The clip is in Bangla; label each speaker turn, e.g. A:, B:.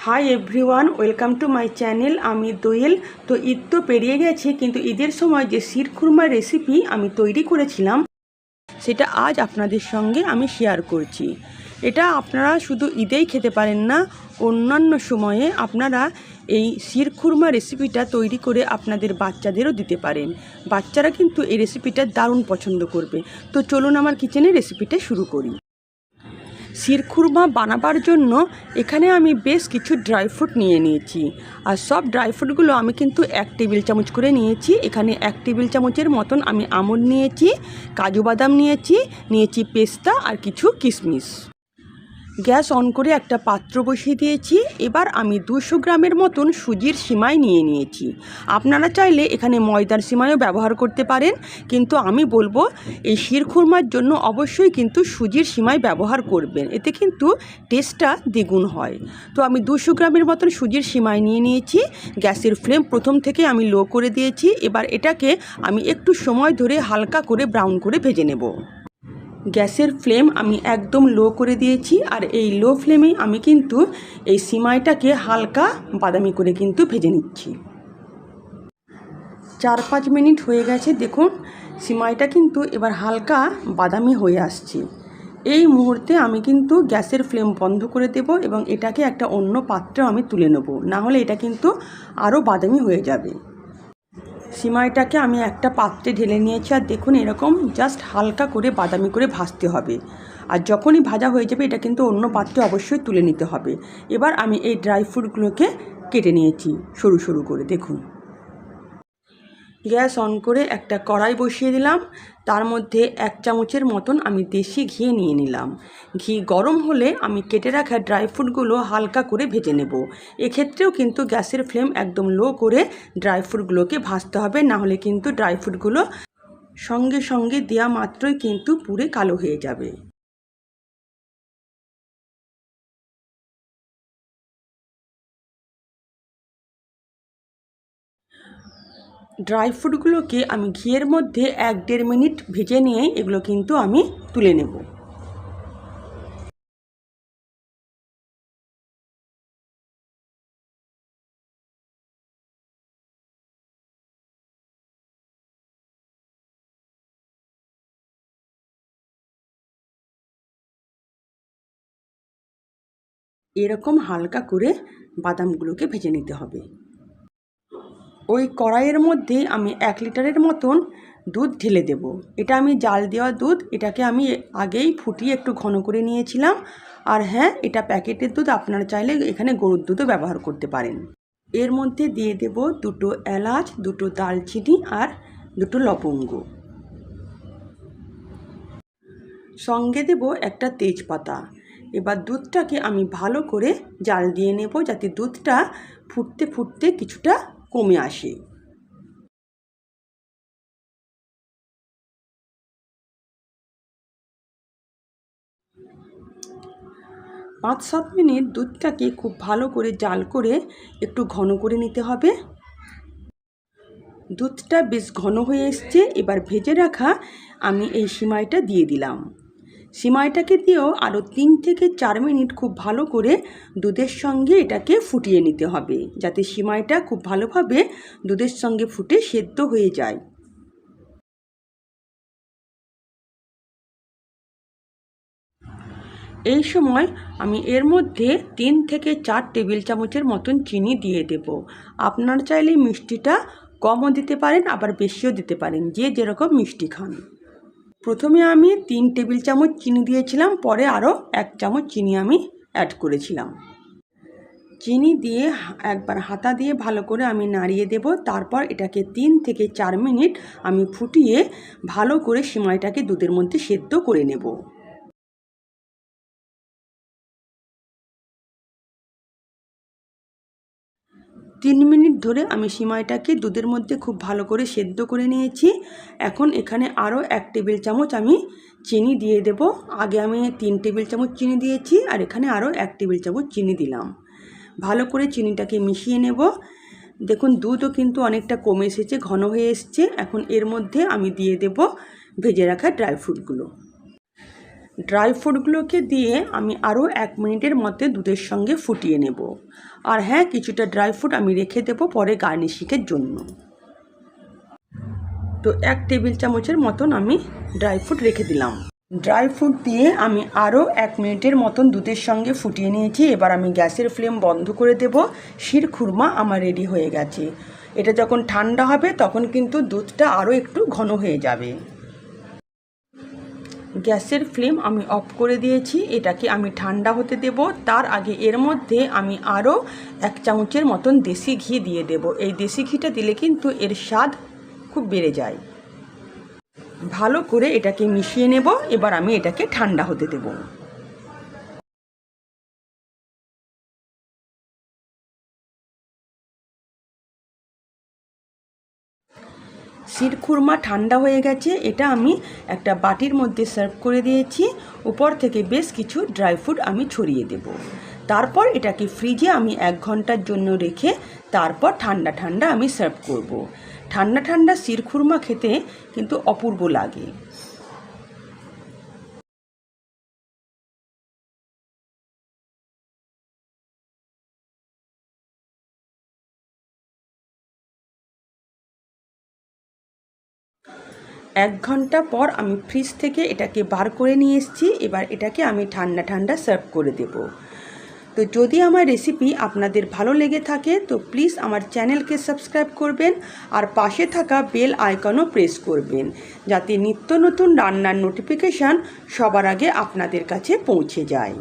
A: Hi everyone, welcome to my channel. আমি দোয়েল। তো ঈদ তো পেরিয়ে গেছে, কিন্তু ঈদের সময় যে শিরখুরমার রেসিপি আমি তৈরি করেছিলাম সেটা আজ আপনাদের সঙ্গে আমি শেয়ার করছি। এটা আপনারা শুধু ঈদেই খেতে পারেন না, অন্যান্য সময়ে আপনারা এই শিরখুরমা রেসিপিটা তৈরি করে আপনাদের বাচ্চাদেরও দিতে পারেন। বাচ্চারা কিন্তু এই রেসিপিটা দারুণ পছন্দ করবে। তো চলুন আমার কিচেনে রেসিপিটা শুরু করি। শিরখুরমা বানাবার জন্য এখানে আমি বেশ কিছু ড্রাই ফ্রুট নিয়ে নিয়েছি, আর সব ড্রাই ফ্রুটগুলো আমি কিন্তু 1 টেবিল চামচ করে নিয়েছি। এখানে 1 টেবিল চামচের মতন আমি আমন্ড নিয়েছি, কাজু বাদাম নিয়েছি পেস্তা আর কিছু কিশমিশ। গ্যাস অন করে একটা পাত্র বসিয়ে দিয়েছি। এবার আমি 200 গ্রামের মতন সুজির সিমাই নিয়ে নিয়েছি। আপনারা চাইলে এখানে ময়দার সিমাইও ব্যবহার করতে পারেন, কিন্তু আমি বলবো এই শিরখুরমার জন্য অবশ্যই কিন্তু সুজির সিমাই ব্যবহার করবেন, এতে কিন্তু টেস্টটা দ্বিগুণ হয়। তো আমি 200 গ্রামের মতন সুজির সিমাই নিয়ে নিয়েছি। গ্যাসের ফ্লেম প্রথম থেকে আমি লো করে দিয়েছি। এবার এটাকে আমি একটু সময় ধরে হালকা করে ব্রাউন করে ভেজে নেব। গ্যাসের ফ্লেম আমি একদম লো করে দিয়েছি, আর এই লো ফ্লেমেই আমি কিন্তু এই সিমাইটাকে হালকা বাদামি করে কিন্তু ভেজে নিচ্ছি। 4-5 মিনিট হয়ে গেছে, দেখুন সিমাইটা কিন্তু এবার হালকা বাদামি হয়ে আসছে। এই মুহূর্তে আমি কিন্তু গ্যাসের ফ্লেম বন্ধ করে দেব এবং এটাকে একটা অন্য পাত্রে আমি তুলে নেব, না হলে এটা কিন্তু আরও বাদামি হয়ে যাবে। সিমাইটাকে আমি একটা পাত্রে ঢেলে নিয়েছি, আর দেখুন এরকম জাস্ট হালকা করে বাদামি করে ভাজতে হবে। আর যখনই ভাজা হয়ে যাবে এটা কিন্তু অন্য পাত্রে অবশ্যই তুলে নিতে হবে। এবার আমি এই ড্রাই ফ্রুটগুলোকে কেটে নিয়েছি সরু সরু করে। দেখুন, গ্যাস অন করে একটা কড়াই বসিয়ে দিলাম। তার মধ্যে 1 চামচের মতন আমি দেশি ঘি নিয়ে নিলাম। ঘি গরম হলে আমি কেটে রাখা ড্রাই ফ্রুটগুলো হালকা করে ভেজে নেব। এক্ষেত্রেও কিন্তু গ্যাসের ফ্লেম একদম লো করে ড্রাই ফ্রুটগুলোকে ভাজতে হবে, না হলে কিন্তু ড্রাই ফ্রুটগুলো সঙ্গে সঙ্গে দেওয়া মাত্রই কিন্তু পুড়ে কালো হয়ে যাবে। ড্রাই ফ্রুটগুলোকে আমি ঘিয়ের মধ্যে 1-1.5 মিনিট ভেজে নিয়ে এগুলো কিন্তু আমি তুলে নেব। এরকম হালকা করে বাদামগুলোকে ভেজে নিতে হবে। ওই কড়াইয়ের মধ্যে আমি 1 লিটারের মতন দুধ ঢেলে দেব। এটা আমি জাল দেওয়া দুধ, এটাকে আমি আগেই ফুটিয়ে একটু ঘন করে নিয়েছিলাম। আর হ্যাঁ, এটা প্যাকেটের দুধ, আপনারা চাইলে এখানে গরুর দুধও ব্যবহার করতে পারেন। এর মধ্যে দিয়ে দেব 2টো এলাচ, 2টো দালচিনি আর 2টো লবঙ্গ। সঙ্গে দেব একটা তেজপাতা। এবার দুধটাকে আমি ভালো করে জাল দিয়ে নেব, যাতে দুধটা ফুটতে ফুটতে কিছুটা কমে আসে। 5-7 মিনিট দুধটাকে খুব ভালো করে জাল করে একটু ঘন করে নিতে হবে। দুধটা বেশ ঘন হয়ে এসছে। এবার ভেজে রাখা আমি এই সিমাইটা দিয়ে দিলাম। সিমাইটাকে দিয়েও আরও 3 থেকে 4 মিনিট খুব ভালো করে দুধের সঙ্গে এটাকে ফুটিয়ে নিতে হবে, যাতে সিমাইটা খুব ভালোভাবে দুধের সঙ্গে ফুটে সেদ্ধ হয়ে যায়। এই সময় আমি এর মধ্যে 3 থেকে 4 টেবিল চামচের মতন চিনি দিয়ে দেব। আপনারা চাইলে মিষ্টিটা কমও দিতে পারেন, আবার বেশিও দিতে পারেন, যে যেরকম মিষ্টি খান। প্রথমে আমি 3 টেবিল চামচ চিনি দিয়েছিলাম, পরে আরও 1 চামচ চিনি আমি অ্যাড করেছিলাম। চিনি দিয়ে একবার হাতা দিয়ে ভালো করে আমি নাড়িয়ে দেব। তারপর এটাকে 3 থেকে 4 মিনিট আমি ফুটিয়ে ভালো করে সিমাইটাকে দুধের মধ্যে সেদ্ধ করে নেব। 3 মিনিট ধরে আমি সিমাইটাকে দুধের মধ্যে খুব ভালো করে সেদ্ধ করে নিয়েছি। এখন এখানে আরও 1 টেবিল চামচ আমি চিনি দিয়ে দেব। আগে আমি 3 টেবিল চামচ চিনি দিয়েছি, আর এখানে আরও 1 টেবিল চামচ চিনি দিলাম। ভালো করে চিনিটাকে মিশিয়ে নেব। দেখুন দুধও কিন্তু অনেকটা কমে এসেছে, ঘন হয়ে এসছে। এখন এর মধ্যে আমি দিয়ে দেব ভেজে রাখা ড্রাই ফ্রুটগুলো। ড্রাই ফ্রুটগুলোকে দিয়ে আমি আরও 1 মিনিটের মধ্যে দুধের সঙ্গে ফুটিয়ে নেব। আর হ্যাঁ, কিছুটা ড্রাই ফ্রুট আমি রেখে দেব পরে গার্নিশিংয়ের জন্য। তো 1 টেবিল চামচের মতন আমি ড্রাই ফ্রুট রেখে দিলাম। ড্রাই ফ্রুট দিয়ে আমি আরও 1 মিনিটের মতন দুধের সঙ্গে ফুটিয়ে নিয়েছি। এবার আমি গ্যাসের ফ্লেম বন্ধ করে দেব। শিরখুরমা আমার রেডি হয়ে গেছে। এটা যখন ঠান্ডা হবে তখন কিন্তু দুধটা আরও একটু ঘন হয়ে যাবে। গ্যাসের ফ্লেম আমি অফ করে দিয়েছি। এটাকে আমি ঠান্ডা হতে দেব। তার আগে এর মধ্যে আমি আরও 1 চামচের মতন দেশি ঘি দিয়ে দেব। এই দেশি ঘিটা দিলে কিন্তু এর স্বাদ খুব বেড়ে যায়। ভালো করে এটাকে মিশিয়ে নেব। এবার আমি এটাকে ঠান্ডা হতে দেব। শিরখুরমা ঠান্ডা হয়ে গেছে। এটা আমি একটা বাটির মধ্যে সার্ভ করে দিয়েছি। উপর থেকে বেশ কিছু ড্রাই ফ্রুট আমি ছড়িয়ে দেব। তারপর এটাকে ফ্রিজে আমি 1 ঘন্টার জন্য রেখে তারপর ঠান্ডা ঠান্ডা আমি সার্ভ করব। ঠান্ডা ঠান্ডা শিরখুরমা খেতে কিন্তু অপূর্ব লাগে। এক ঘন্টা পর আমি ফ্রিজ থেকে এটাকে বার করে নিয়ে এসেছি। এবার এটাকে আমি ঠান্ডা ঠান্ডা সার্ভ করে দেব। তো যদি আমার রেসিপি আপনাদের ভালো লেগে থাকে তো প্লিজ আমার চ্যানেলকে সাবস্ক্রাইব করবেন আর পাশে থাকা বেল আইকনও প্রেস করবেন, যাতে নিত্য নতুন রান্নার নোটিফিকেশান সবার আগে আপনাদের কাছে পৌঁছে যায়।